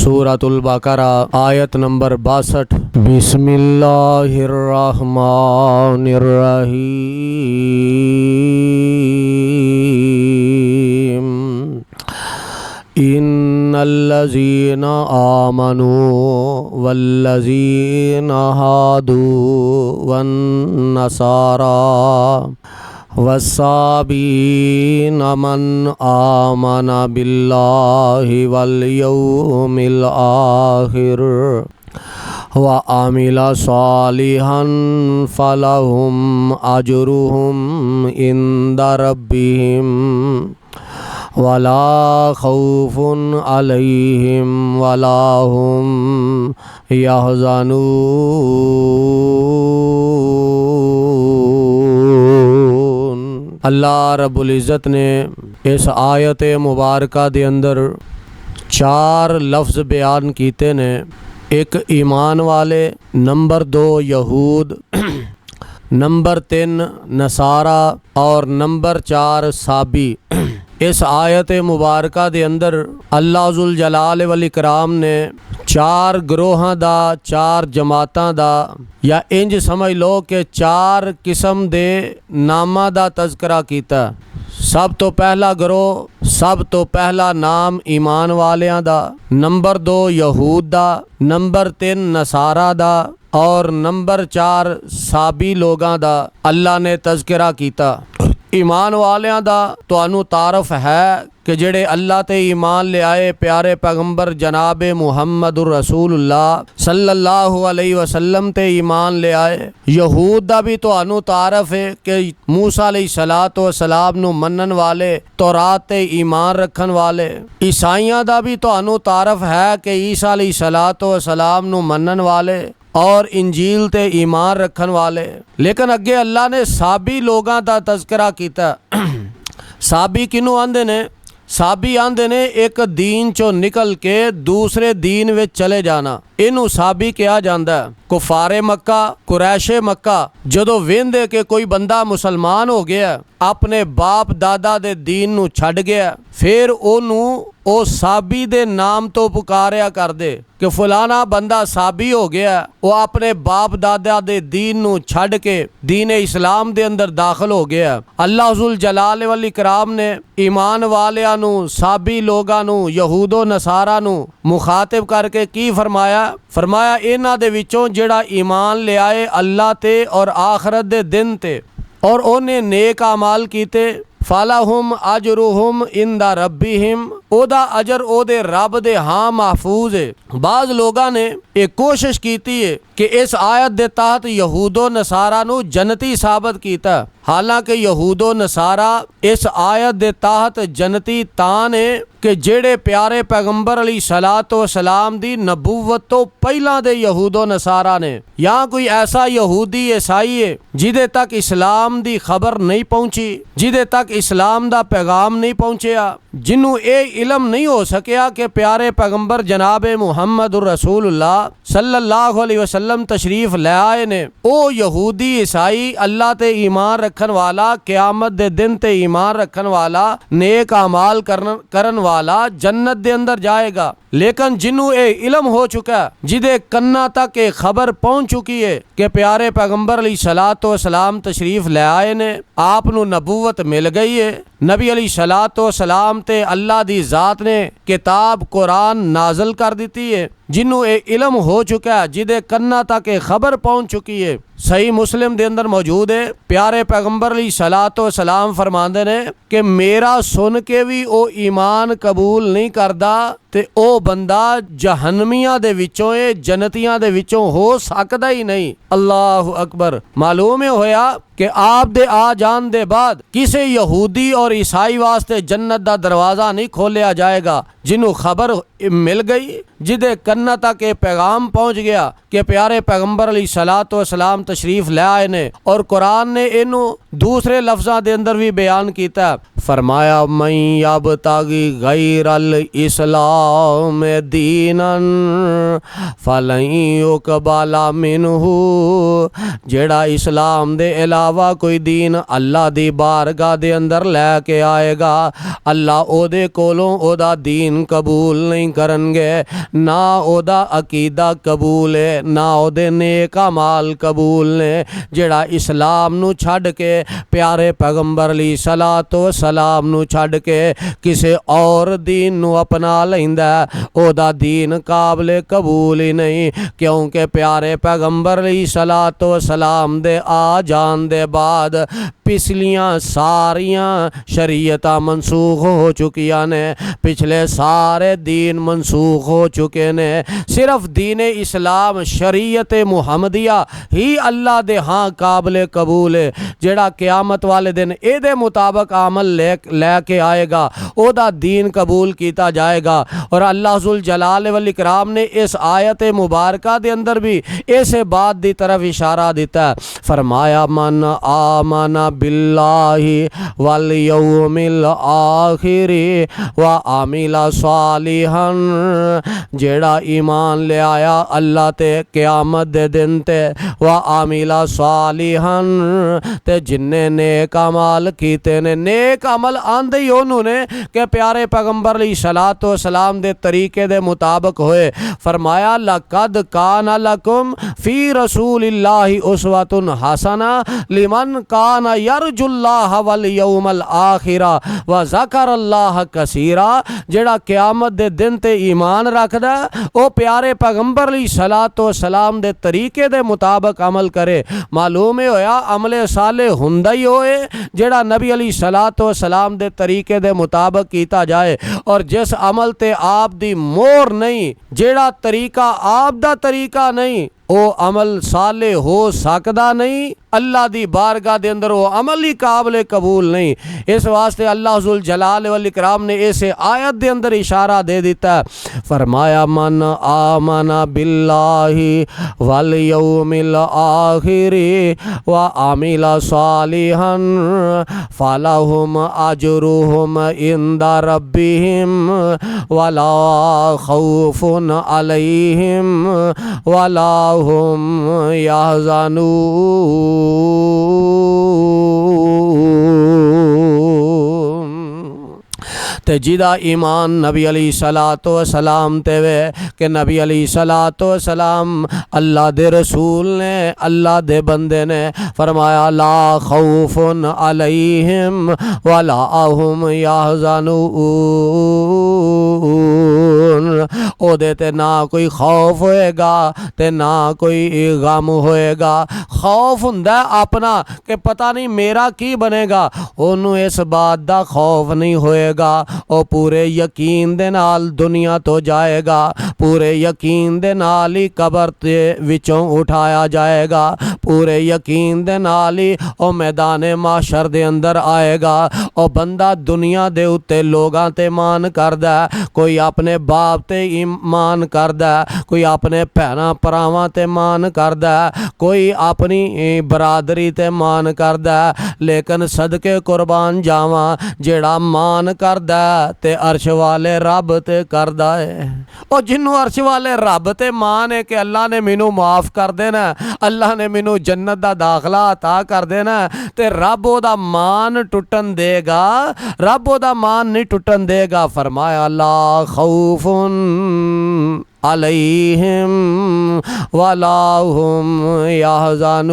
सूरतुल बकरा आयत नंबर 62। बिस्मिल्लाहिर्रहमानिर्रहीम। इन्नल्लज़ीना आमनू वल्लज़ीना हादू वन्नसारा वस्साबीन मन आमन बिल्लाहि वल यौमिल आखिर व आमिला सालिहन फलहुम अजरुहुम इंदा रब्बिहिम वला खौफुन अलैहिम वला हुम यहज़नून। अल्लाह रब्बुल इज़्ज़त ने इस आयत मुबारका दे अंदर 4 लफ्ज़ बयान कीते ने। एक ईमान वाले, नंबर 2 यहूद, नंबर 3 नसारा और नंबर 4 साबी। इस आयत मुबारका दे अंदर अल्लाह ज़ुल जलाल वल इकराम ने 4 ग्रोहां दा, 4 जमातां दा, या इंज समझ लो कि 4 किस्म दे नामां दा तज़करा कीता। सब तो पहला ग्रोह, सब तो पहला नाम ईमान वालियां दा, नंबर 2 यहूद दा, नंबर 3 नसारा दा और नंबर 4 साबी लोगां दा अल्लाह ने तज़किरा कीता। ईमान वालियां दा तुहानू तारफ है कि जेड़े अल्लाह ते ईमान ले आए प्यारे पैगंबर जनाब मुहम्मदुर रसूलुल्लाह सल्लल्लाहु अलैहि वसल्लम ते ईमान ले आए। यहूद दा भी तुहानू तारफ है कि मूसा अलैहिस्सलातु वस्सलाम नू मनन वाले, तौरात ते ईमान रखन वाले। ईसाइयां दा भी तुहानू तारफ है कि ईसा अलैहिस्सलातु वस्सलाम नू मनन वाले और इंजील ते ईमान रखन वाले। लेकिन अगे अल्लाह ने साबी लोगां दा तज़किरा कीता। साबी किनू आंदे ने? साबी आंदे ने एक दीन चो निकल के दूसरे दीन विच चले जाना, इनू साबी कहा जाता है। कुफारे मक्का, कुरैशे मक्का जदों वेंदे कि कोई बंदा मुसलमान हो गया, अपने बाप दादा दे दीन नू छड़ गया, फिर ओनू ओ साबी दे नाम तो पुकारिया कर दे कि फलाना बंदा साबी हो गया। वो अपने बाप दादा दे दीन नू छड़ के दीन इस्लाम दे अंदर दाखिल हो गया। अल्लाह ज़ुल जलाल वल इकराम ने ईमान वालियां नू, साबी लोगां नू, यहूदो नसारा नू मुखातिब करके की फरमाया? फरमाया इन्हां दे विचों जेड़ा ईमान ले आए अल्लाह ते और आखरत दे दिन ते और उन्हें नेक अमाल कीते, फलाहुम अजरुहुम इंदा रब्बिहिम, ओदा अजर ओदे रब दे हाँ महफूज है। बाज़ लोगां ने एक कोशिश की है कि इस आयत दे तहत यहूदो नसारा नू जन्नती साबित कीता। हालांकि यहूदो नसारा इस आयत दे तहत जन्नती तां ने कि जेड़े प्यारे पैगंबर अलैहिस्सलातु वस्सलाम दी नबूवत तो पहला दे यहूदो नसारा ने। या कोई ऐसा यहूदी ईसाई है जिदे तक इस्लाम दी खबर नहीं पहुंची, जिदे तक इस्लाम दा पैगाम नहीं पहुंचया, जिन्हों ये इलम नहीं हो सकिया कि प्यारे पैगंबर जनाब मुहम्मदुर रसूलुल्लाह सल्लल्लाहु अलैहि वसल्लम तशरीफ ले आए ने, ओ यहूदी ईसाई अल्लाह ते ईमान रखन वाला, क़यामत दे दिन ते ईमान रखन वाला, नेक अमाल करन वाला जन्नत दे अंदर जाएगा। लेकिन जिन्हों ये इलम हो चुका, जिदे कन्ना तक ये खबर पहुंच चुकी है कि प्यारे पैगंबर अलैहिस्सलातु वस्सलाम तशरीफ ले आए ने, आप नू नबूवत मिल गई है, नबी अलैहिस्सलातु वस्सलाम ते अल्लाह दी ज़ात ने किताब कुरान नाज़िल कर दी है, जिन्हों ये इलम हो चुका है, जिदे कन्ना तक ये खबर पहुंच चुकी है। सही मुस्लिम दे अंदर मौजूद है, प्यारे पैगंबर अलैहिस्सलातु वस्सलाम फरमांदे ने कि मेरा सुन के भी ओ ईमान कबूल नहीं करदा ते ओ बंदा जहन्नमियां दे विचों है, जन्नतियां दे विचों हो सकदा ही नहीं। अल्लाह अकबर। मालूम होया कि आप दे आ जान दे बाद किसी यहूदी और ईसाई वास्ते जन्नत दा दरवाज़ा नहीं खोलिया जाएगा। जिन्हों खबर मिल गई, जिदे कन्ना तक ये पैगाम पहुँच गया कि प्यारे पैगंबर अलैहिस्सलातु वस्सलाम तशरीफ ले आए ने, और कुरान ने इनू दूसरे लफ्ज़ां दे अंदर भी बयान किया। फरमाया मैं यबतगी गैरल इस्लाम इस्लाम दीनन फलन युकबला मिनहू, जेड़ा इस्लाम दे अलावा कोई दीन अल्लाह दी बारगाह दे अंदर लैके आएगा, अल्लाह ओदे कोलों ओदा दीन कबूल नहीं करनगे, ना ओदा अकीदा कबूल है, ना ओदे नेक अमाल कबूल ने। जेड़ा इस्लाम नू छड़ के प्यारे पैगंबर अली सलातो सलाम नू छड़ के किसे और दीन नू अपना लैंदा, ओदा दीन काबले कबूल ही नहीं, क्योंकि प्यारे पैगंबर अली सलातो सलाम दे आ जान दे बाद पिछलियां सारियां शरीयतां मनसूख हो चुकियां ने, पिछले सारे दीन मनसूख हो चुके ने। सिर्फ दीन इस्लाम शरीयत मुहम्मदिया ही अल्लाह दे हाँ काबले कबूल है। जेड़ा क़यामत वाले दिन एदे मुताबिक अमल लैके आएगा, ओदा दीन कबूल किया जाएगा। और अल्लाह जुल जलाल वल इकराम ने इस आयत मुबारका दे अंदर भी ऐसे बात दी तरफ इशारा दिता है। फरमाया मन आमना बिल्लाहि वल यौमिल आखिरी व आमिला सालिहन, जेड़ा ईमान ले आया अल्लाह ते क़यामत दे दिन ते, व आमिला सालिहन ते जिन्ने नेक अमल कीते ने। नेक अमल आंदे ही उन्होंने कि प्यारे पैगंबर अली सलातो सलाम दे तरीके दे मुताबिक होए। फरमाया लक़द काना लकुम फ़ी रसूलिल्लाहि उस्वतुन हसना लिमन काना यरजुल्लाह वल यौमल आखिरा व ज़करल्लाह कसीरा, जेड़ा क़यामत दे दिन ते ईमान रखदा ओ प्यारे पैगंबर अली सलातो सलाम दे तरीके दे मुताबिक अमल करे। मालूम होया अमले साले हुंदा ही होए जेड़ा नबी अली सलातो सलाम दे तरीके दे मुताबिक कीता जाए, और जिस अमल ते आप दी मोर नहीं, जेड़ा तरीका आप दा तरीका नहीं, ओ अमल साले हो सकदा नहीं। अल्लाह दी बारगाह दे अंदर वो अमल ही काबले कबूल नहीं। इस वास्ते अल्लाह जुल जलाल वल इकराम ने ऐसे आयत दे अंदर इशारा दे दिता, फरमाया मन आमना बिल्लाहि वल यौमिल आखिरी व आमिला सालिहन फलहुम अजरुहुम इंदा रब्बिहिम वला खौफुन अलैहिम वला हुम यहज़नून। ते जिदा ईमान नबी अली सलातो सलाम ते वे कि नबी अली सलातो सलाम अल्लाह दे रसूल ने, अल्लाह दे बंदे ने फरमाया ला खौफुन अलैहिम वला हुम यहज़नून, ओदे ते ना कोई खौफ होएगा ते ना कोई गम होएगा। खौफ हुंदा अपना कि पता नहीं मेरा की बनेगा, ओनू इस बात दा खौफ नहीं होएगा। ओ पूरे यकीन दे नाल दुनिया तो जाएगा, पूरे यकीन दे नाल ही कबर ते विचों उठाया जाएगा, पूरे यकीन दे नाल ही ओ मैदान माशर दे अंदर आएगा। ओ बंदा दुनिया दे उत्ते लोगां ते मान करदा, कोई अपने बाप ते ईमान करदा, कोई अपने भैणां भरावां ते मान करदा, कोई अपनी बरादरी ते मान करदा, लेकिन सदके कुर्बान जावां जेड़ा मान करदा ते अर्श वाले रब ते करदा है। ओ जिन्नू अर्श वाले रब ते मान है कि अल्लाह ने मैनू माफ़ कर देना, अल्लाह ने मैनू जन्नत दा दाखला अता कर देना, ते रब ओदा मान टुटन देगा, रब ओदा मान नहीं टुटन देगा। फरमाया ला खौफुन अलैहिम वला हुम यहज़नून,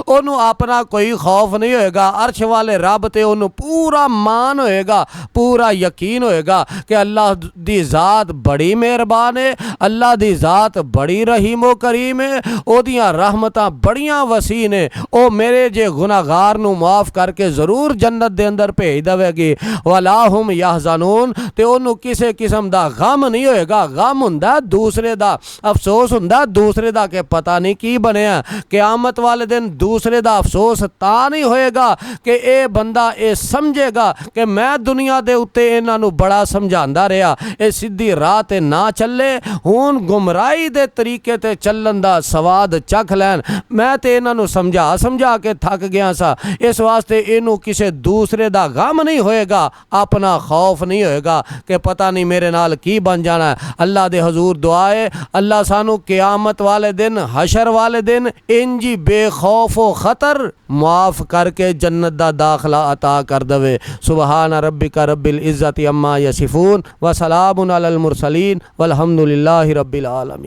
ओनू अपना कोई खौफ नहीं होएगा। अर्श वाले रब ते ओनू पूरा मान होएगा, पूरा यकीन होएगा कि अल्लाह दी ज़ात बड़ी मेहरबान है, अल्लाह दी ज़ात बड़ी रहीमो करीम है, ओदियां रहमतां बड़ियां वसी ने, ओ मेरे जे गुनाहगार नू माफ़ करके ज़रूर जन्नत दे अंदर भेज देवेगी। वला हुम यहज़नून, ते ओनू किसी किस्म दा गम नहीं होएगा। गम हुंदा दूसरे दा, अफसोस हुंदा दूसरे दा कि पता नहीं की बनया। क़यामत वाले वाले दिन दूसरे दा अफसोस तां नहीं होएगा कि ये बंदा ये समझेगा कि मैं दुनिया दे उत्ते इन्हां नूं बड़ा समझांदा रहा, ये सीधी राह ते ना चले, हुण गुमराही दे तरीके ते चलन दा स्वाद चख लैन। मैं ते इन्हां नूं समझा के थक गया सा, इस वास्ते इनू किसी दूसरे दा गम नहीं होएगा, अपना खौफ नहीं होएगा कि पता नहीं मेरे नाल की बन जाना है। अल्लाह दे हजूर दुआ है अल्लाह सानू क़यामत वाले दिन, हशर वाले दिन इंजी बेखौफ व ख़तर माफ़ करके जन्नत दा दाखला अता कर दवे। सुबहान रब्बिका रब्बिल इज़्ज़ति अम्मा यसिफून व सलामुन अलल मुरसलीन वल्हम्दुलिल्लाहि रब्बिल आलमीन।